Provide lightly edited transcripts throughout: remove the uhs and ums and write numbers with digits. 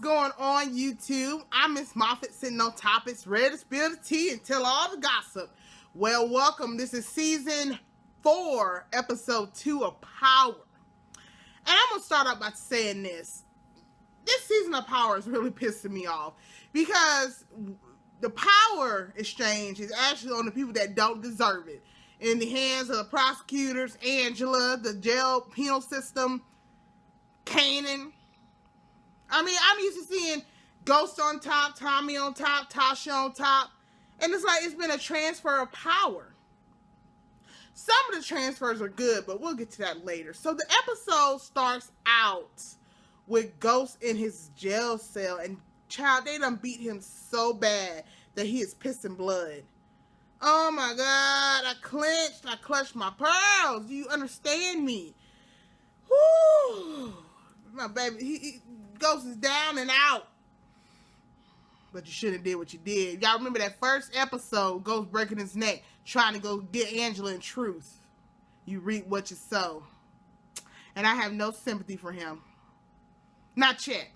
going on, YouTube? I'm Miss Moffat, sitting on top. It's ready to spill the tea and tell all the gossip. Well, welcome. This is season 4, episode 2 of Power. And I'm going to start out by saying this. This season of Power is really pissing me off because the power exchange is actually on the people that don't deserve it. In the hands of the prosecutors, Angela, the jail penal system, Kanan. I mean, I'm used to seeing Ghost on top, Tommy on top, Tasha on top. And it's like it's been a transfer of power. Some of the transfers are good, but we'll get to that later. So the episode starts out with Ghost in his jail cell. And child, they done beat him so bad that he is pissing blood. Oh my God, I clutched my pearls. Do you understand me? Whoo! My baby, Ghost is down and out. But you shouldn't have did what you did. Y'all remember that first episode, Ghost breaking his neck, trying to go get Angela in truth. You reap what you sow. And I have no sympathy for him. Not yet.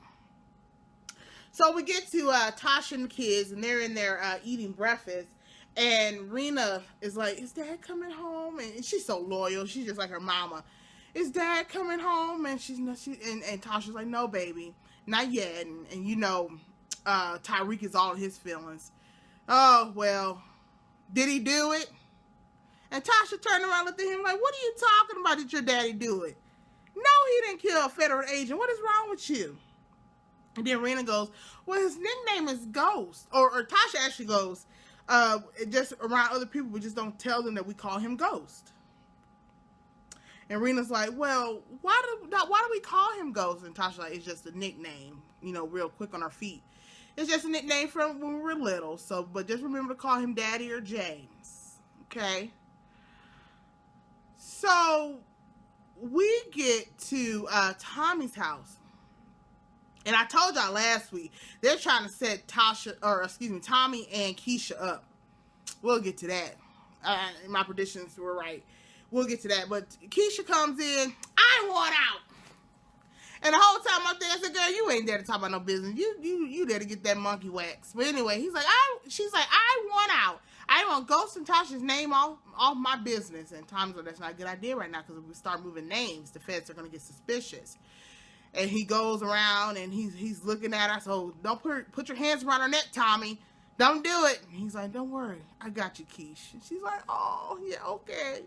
So we get to Tasha and the kids, and they're in there eating breakfast. And Rena is like, is Dad coming home? And she's so loyal. She's just like her mama. Is Dad coming home? And and Tasha's like, no, baby, not yet. And you know, Tyreek is all in his feelings. Oh, well, did he do it? And Tasha turned around and looked at him like, what are you talking about? Did your daddy do it? No, he didn't kill a federal agent. What is wrong with you? And then Rena goes, well, his nickname is Ghost. Or Tasha actually goes, just around other people, we just don't tell them that we call him Ghost. And Rena's like, well, why do we call him Ghost? And Tasha's like, it's just a nickname, you know, real quick on our feet. It's just a nickname from when we were little. So, but just remember to call him Daddy or James. Okay? So, we get to Tommy's house. And I told y'all last week, they're trying to set Tommy and Keisha up. We'll get to that. My predictions were right. We'll get to that. But Keisha comes in, I want out. And the whole time I'm there, I said, girl, you ain't there to talk about no business. You there to get that monkey wax. But anyway, she's like, I want out. I want Ghost and Tasha's name off my business. And Tommy's like, that's not a good idea right now, because if we start moving names, the feds are going to get suspicious. And he goes around and he's looking at her. So don't put your hands around her neck, Tommy. Don't do it. And he's like, don't worry, I got you, Keish. And she's like, oh, yeah, okay.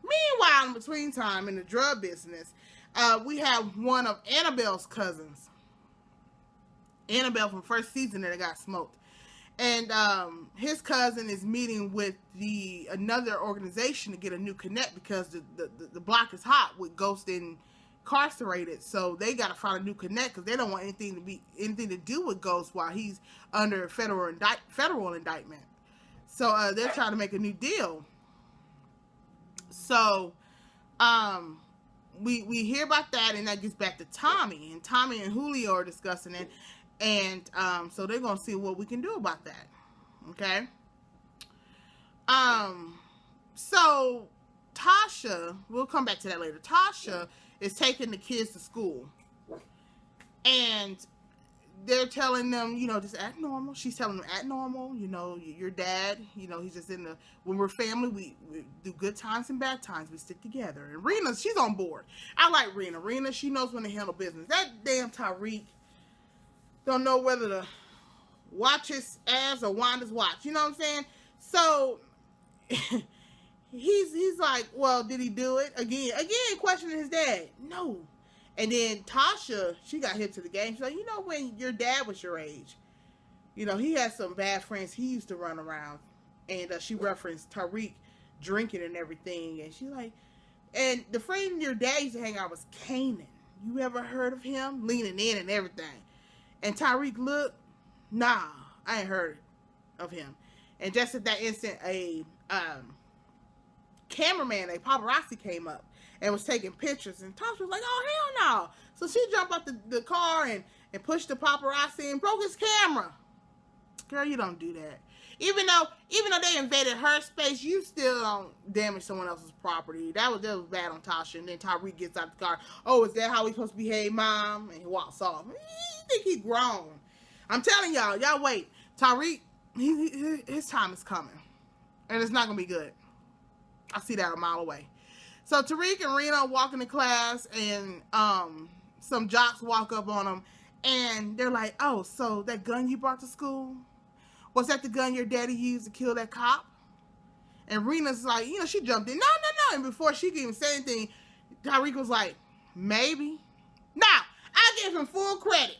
Meanwhile, in between time, in the drug business, we have one of Annabelle's cousins. Annabelle from first season that got smoked. And his cousin is meeting with another organization to get a new connect because the block is hot with Ghost incarcerated. So they got to find a new connect because they don't want anything to do with Ghost while he's under federal indictment. So they're trying to make a new deal. So we hear about that, and that gets back to Tommy. And Tommy and Julio are discussing it. And so they're going to see what we can do about that. Okay? So Tasha, we'll come back to that later. Tasha is taking the kids to school. And they're telling them, you know, just act normal. She's telling them, act normal. You know, your dad, you know, he's just when we're family, we do good times and bad times. We stick together. And Rena, she's on board. I like Rena. Rena, she knows when to handle business. That damn Tyreek don't know whether to watch his ass or wind his watch. You know what I'm saying? So he's like, well, did he do it? Again, questioning his dad. No. And then Tasha, she got hip to the game. She's like, you know, when your dad was your age, you know, he had some bad friends he used to run around. And she referenced Tyreek drinking and everything. And she's like, and the friend your dad used to hang out was Kanan. You ever heard of him? Leaning in and everything. And Tyreek looked, nah, I ain't heard of him. And just at that instant, a cameraman, a paparazzi came up and was taking pictures. And Tasha was like, oh, hell no. So she jumped out the car and pushed the paparazzi and broke his camera. Girl, you don't do that. Even though they invaded her space, you still don't damage someone else's property. That was bad on Tasha. And then Tariq gets out the car. Oh, is that how we supposed to behave, Mom? And he walks off. You think he grown? I'm telling y'all wait. Tariq, his time is coming, and it's not gonna be good. I see that a mile away. So Tariq and Rena walk into class, and some jocks walk up on them, and they're like, "Oh, so that gun you brought to school, was that the gun your daddy used to kill that cop?" And Rena's like, she jumped in, no. And before she could even say anything, Tariq was like, "Maybe." Now, I give him full credit.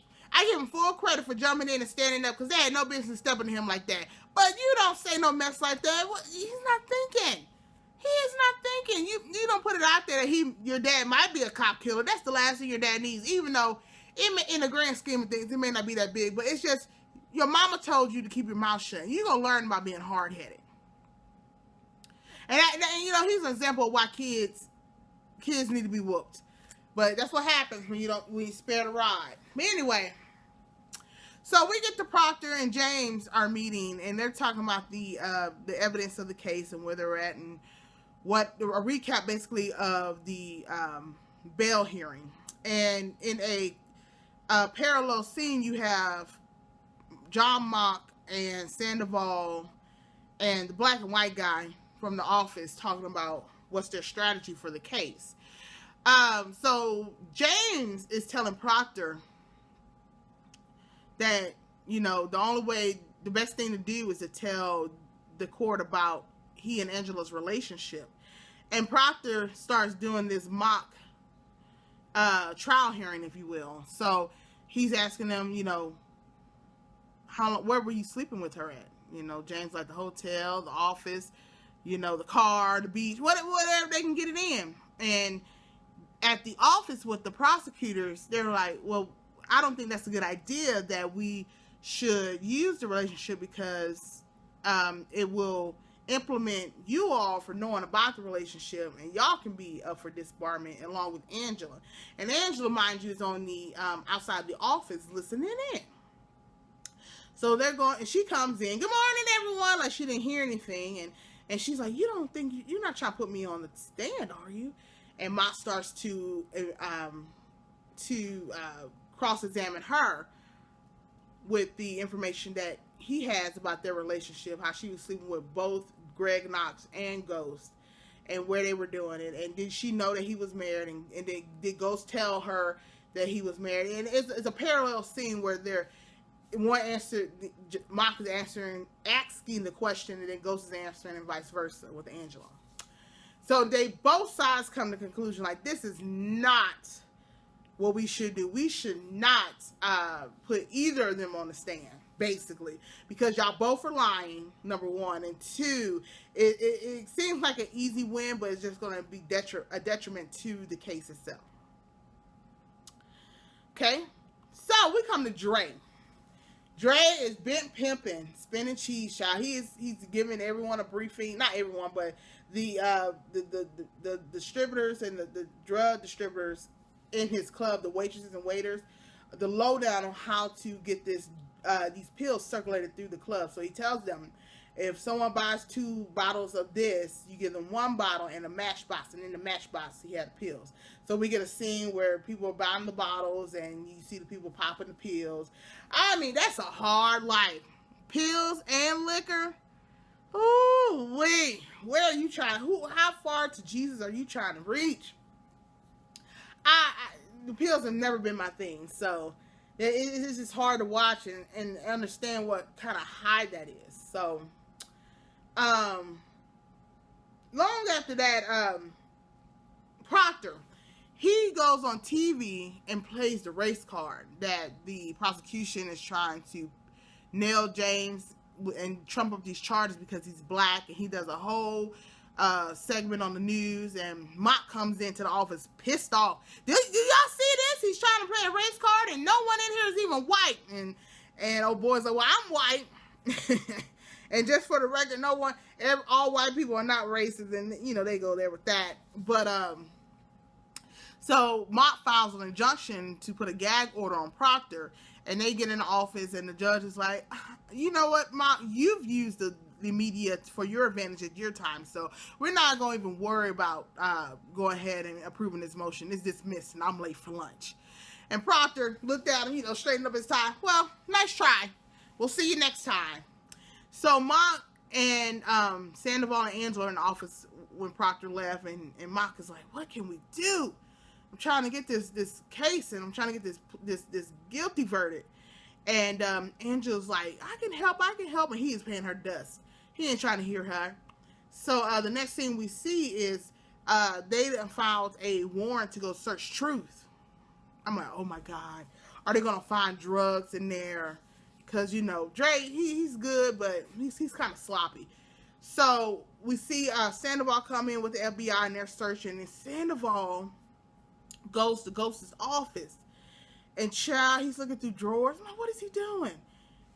For jumping in and standing up, because they had no business stepping to him like that. But you don't say no mess like that. He's not thinking. He is not thinking. You don't put it out there that your dad might be a cop killer. That's the last thing your dad needs, even though in the grand scheme of things, it may not be that big. But it's just, your mama told you to keep your mouth shut. You're going to learn by being hard-headed. And he's an example of why kids need to be whooped. But that's what happens when you spare the rod. But anyway, so we get to Proctor and James are meeting, and they're talking about the evidence of the case and where they're at, and a recap basically of the bail hearing. And in a parallel scene, you have John Mock and Sandoval and the black and white guy from The Office talking about what's their strategy for the case. So James is telling Proctor that, the best thing to do is to tell the court about he and Angela's relationship. And Proctor starts doing this mock trial hearing, if you will. So he's asking them, where were you sleeping with her at? James, like the hotel, the office, the car, the beach, whatever they can get it in. And at the office with the prosecutors, they're like, well, I don't think that's a good idea that we should use the relationship, because it will implement you all for knowing about the relationship, and y'all can be up for disbarment along with Angela. And Angela, mind you, is on the outside the office listening in. So they're going, and she comes in, "Good morning, everyone," like she didn't hear anything, and she's like, "You don't think you're not trying to put me on the stand, are you?" And Mock starts to cross-examine her with the information that he has about their relationship, how she was sleeping with both Greg Knox and Ghost, and where they were doing it. And did she know that he was married? And did Ghost tell her that he was married? And it's a parallel scene where Mock is asking the question, and then Ghost is answering, and vice versa with Angela. So both sides come to the conclusion, like, this is not what we should do. We should not put either of them on the stand, basically, because y'all both are lying, number one, and two, it seems like an easy win, but it's just going to be a detriment to the case itself. Okay, so we come to Dre. Dre is bent pimping, spinning cheese, child. He's giving everyone a briefing, not everyone, but the distributors and the drug distributors in his club, the waitresses and waiters, the lowdown on how to get these pills circulated through the club. So he tells them, if someone buys 2 bottles of this, you give them 1 bottle and a matchbox, and in the matchbox he had pills. So we get a scene where people are buying the bottles, and you see the people popping the pills. I mean, that's a hard life. Pills and liquor. Ooh, wait. Where are you trying? How far to Jesus are you trying to reach? The pills have never been my thing, so it's just hard to watch and understand what kind of high that is. So, long after that, Proctor, he goes on TV and plays the race card that the prosecution is trying to nail James and trump up these charges because he's black, and he does a whole segment on the news, and Mock comes into the office pissed off. Do y'all see this? He's trying to play a race card, and no one in here is even white. And old boy's like, well, I'm white. And just for the record, all white people are not racist, and they go there with that. But so Mock files an injunction to put a gag order on Proctor, And they get in the office, and the judge is like, you know what, Mom, you've used the media for your advantage at your time, so we're not going to even worry about going ahead and approving this motion. It's dismissed, and I'm late for lunch. And Proctor looked at him, straightened up his tie. Well, nice try. We'll see you next time. So Mock and Sandoval and Angela are in the office when Proctor left, and Mock is like, what can we do? I'm trying to get this case, and I'm trying to get this guilty verdict. And Angela's like, I can help, and he is paying her dust. He ain't trying to hear her. So the next thing we see is they filed a warrant to go search Truth. I'm like, oh my God, are they gonna find drugs in there? Because Dre, he's good, but he's kind of sloppy. So we see Sandoval come in with the FBI, and they're searching, and Sandoval goes to Ghost's office, and child, he's looking through drawers. I'm like, what is he doing?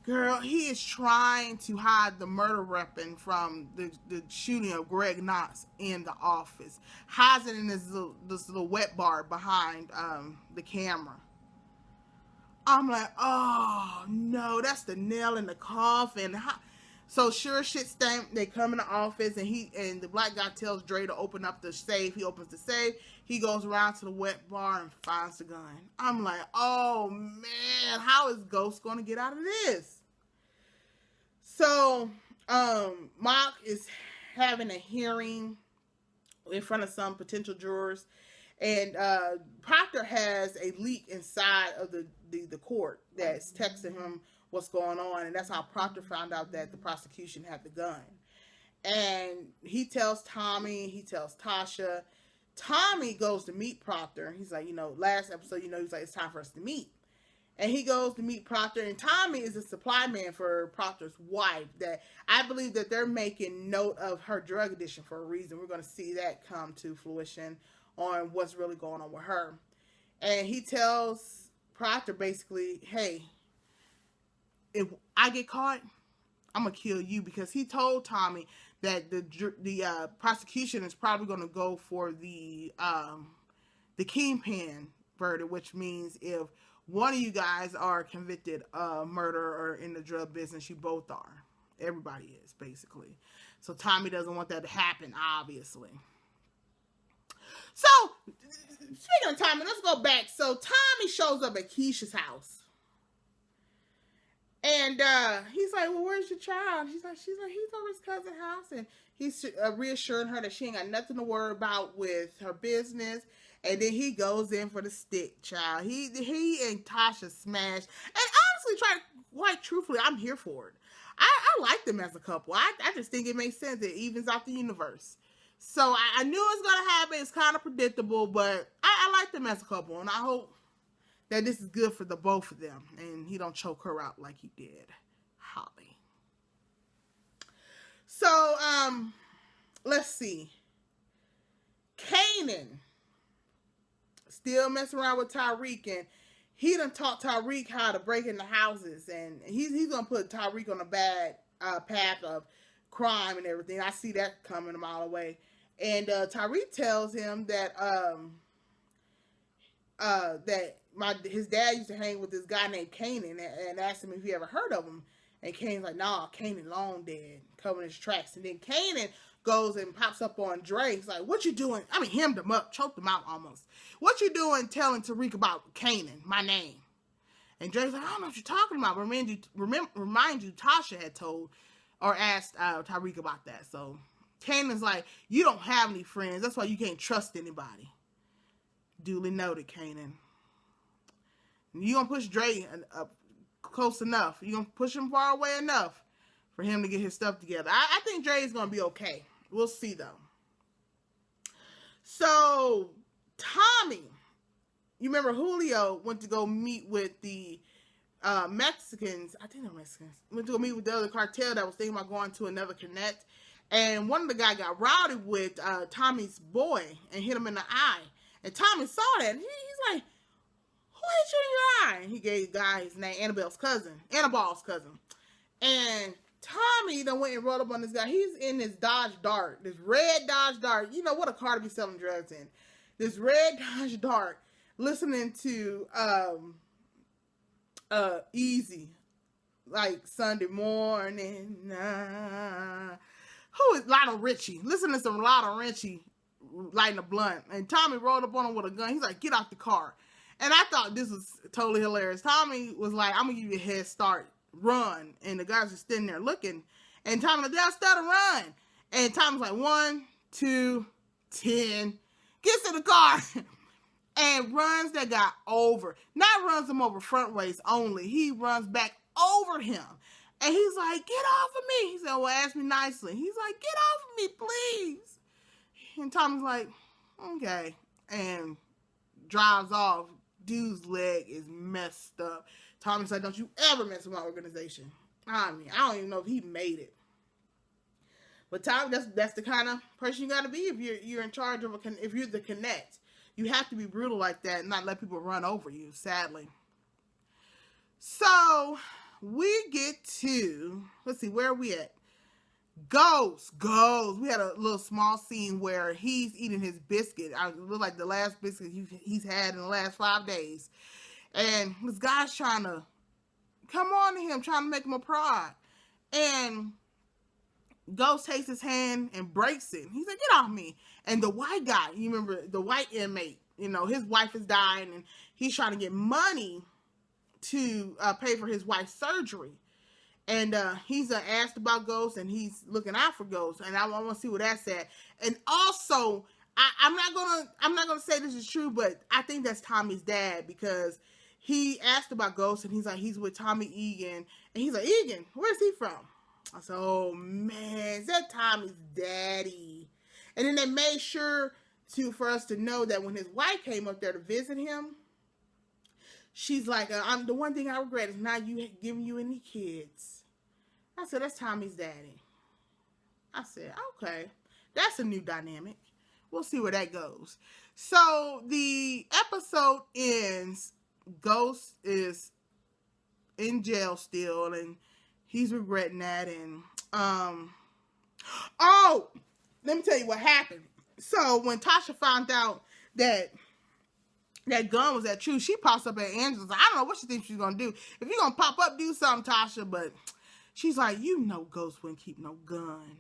Girl, he is trying to hide the murder weapon from the shooting of Greg Knox in the office. Hides it in this little wet bar behind the camera. I'm like, oh no, that's the nail in the coffin. So sure shit stank, they come in the office, and the black guy tells Dre to open up the safe. He opens the safe. He goes around to the wet bar and finds the gun. I'm like, oh man, how is Ghost going to get out of this? So Mock is having a hearing in front of some potential jurors, and Proctor has a leak inside of the court that's texting him what's going on, and that's how Proctor found out that the prosecution had the gun. And he tells Tommy, he tells Tasha. Tommy goes to meet Proctor. He's like, last episode, he's like, it's time for us to meet. And he goes to meet Proctor, and Tommy is a supply man for Proctor's wife. That I believe that they're making note of her drug addiction for a reason. We're going to see that come to fruition on what's really going on with her. And he tells Proctor basically, hey, if I get caught, I'm going to kill you, because he told Tommy that the prosecution is probably going to go for the kingpin verdict, which means if one of you guys are convicted of murder or in the drug business, you both are. Everybody is, basically. So Tommy doesn't want that to happen, obviously. So, speaking of Tommy, let's go back. So Tommy shows up at Keisha's house. And he's like, well, where's your child? She's like, he's over his cousin's house. And he's reassuring her that she ain't got nothing to worry about with her business. And then he goes in for the stick, child. He and Tasha smashed. And honestly, quite truthfully, I'm here for it. I like them as a couple. I just think it makes sense. It evens out the universe. So I knew it was going to happen. It's kind of predictable, but I like them as a couple. And I hope that this is good for the both of them, and he don't choke her out like he did Holly. So, let's see. Kanan still messing around with Tyreek, and he done taught Tyreek how to break into houses, and he's gonna put Tyreek on a bad path of crime and everything. I see that coming a mile away. And Tyreek tells him that his dad used to hang with this guy named Kanan, and asked him if he ever heard of him. And Kanan's like, nah, Kanan long dead, covering his tracks. And then Kanan goes and pops up on Dre. He's like, what you doing? I mean, hemmed him up, choked him out almost. What you doing telling Tariq about Kanan, my name? And Dre's like, I don't know what you're talking about. Remind you, Tasha had told or asked Tyreek about that. So Kanan's like, you don't have any friends. That's why you can't trust anybody. Duly noted, Kanan. You gonna push Dre up close enough. You gonna push him far away enough for him to get his stuff together. I think Dre is gonna be okay. We'll see though. So Tommy, you remember Julio went to go meet with the Mexicans. I think they're Mexicans. Went to go meet with the other cartel that was thinking about going to another connect. And one of the guys got rowdy with Tommy's boy and hit him in the eye. And Tommy saw that, and he's like, who hit you in your eye? And he gave the guy his name, Annabelle's cousin. And Tommy then went and rolled up on this guy. He's in this Dodge Dart, this red Dodge Dart. You know what a car to be selling drugs in. This red Dodge Dart, listening to Easy. Like Sunday morning. Who is Lionel Richie? Listen to some Lionel Richie lighting a blunt. And Tommy rolled up on him with a gun. He's like, get out the car. And I thought this was totally hilarious. Tommy was like, I'm going to give you a head start. Run. And the guys are standing there looking. And Tommy like, I'll start a run. And Tommy's like, 1, 2, 10. Gets in the car. And runs that guy over. Not runs him over front ways only. He runs back over him. And he's like, get off of me. He said, well, ask me nicely. He's like, get off of me, please. And Tommy's like, okay. And drives off. Dude's leg is messed up. Tommy's like, don't you ever mess with my organization. I mean, I don't even know if he made it. But Tommy, that's the kind of person you got to be if you're in charge of if you're the connect. You have to be brutal like that and not let people run over you, sadly. So, we get to, let's see, where are we at? Ghost. We had a little small scene where he's eating his biscuit. It looked like the last biscuit he's had in the last 5 days. And this guy's trying to come on to him, trying to make him a prod. And Ghost takes his hand and breaks it. He's like, get off me. And the white guy, you remember the white inmate, you know, his wife is dying and he's trying to get money to pay for his wife's surgery. And he's asked about Ghost and he's looking out for Ghost. And I want to see what that's at. And also, I'm not gonna say this is true, but I think that's Tommy's dad because he asked about Ghost and he's like, he's with Tommy Egan. And he's like, Egan, where's he from? I said, oh man, is that Tommy's daddy? And then they made sure for us to know that when his wife came up there to visit him, she's like, the one thing I regret is not giving you any kids. I said, that's Tommy's daddy. I said, okay, that's a new dynamic. We'll see where that goes. So the episode ends. Ghost is in jail still, and he's regretting that. And oh, let me tell you what happened. So when Tasha found out that gun was that true, she pops up at Angela's. I don't know what she thinks she's gonna do. If you're gonna pop up, do something, Tasha. But she's like, you know, Ghost wouldn't keep no gun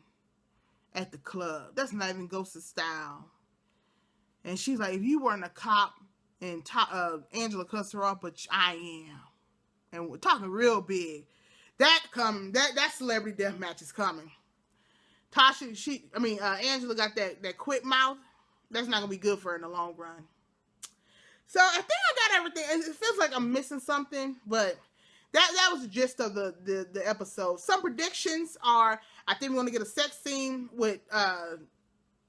at the club. That's not even Ghost's style. And she's like, if you weren't a cop, and Angela cussed her off, but I am. And we're talking real big. That celebrity death match is coming. Angela got that quick mouth. That's not gonna be good for her in the long run. So I think I got everything. It feels like I'm missing something, but that was the gist of the episode. Some predictions are, I think we're gonna get a sex scene with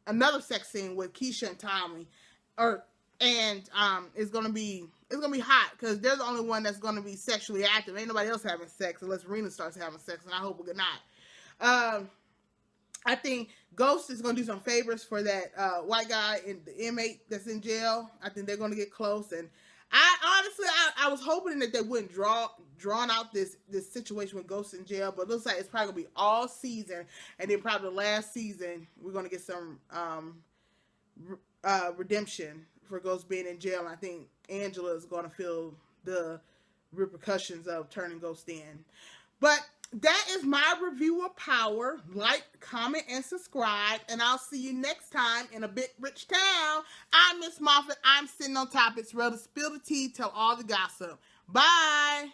another sex scene with Keisha and Tommy, it's gonna be hot because they're the only one that's gonna be sexually active. Ain't nobody else having sex unless Rena starts having sex, and I hope we're not. I think Ghost is gonna do some favors for that white guy and the inmate that's in jail. I think they're gonna get close, and I was hoping that they wouldn't drawn out this situation with Ghost in jail, but it looks like it's probably gonna be all season, and then probably the last season we're gonna get some redemption for Ghost being in jail. And I think Angela is gonna feel the repercussions of turning Ghost in. But that is my review of Power. Like, comment, and subscribe. And I'll see you next time in a big rich town. I'm Miss Moffat. I'm sitting on top. It's real to spill the tea, tell all the gossip. Bye.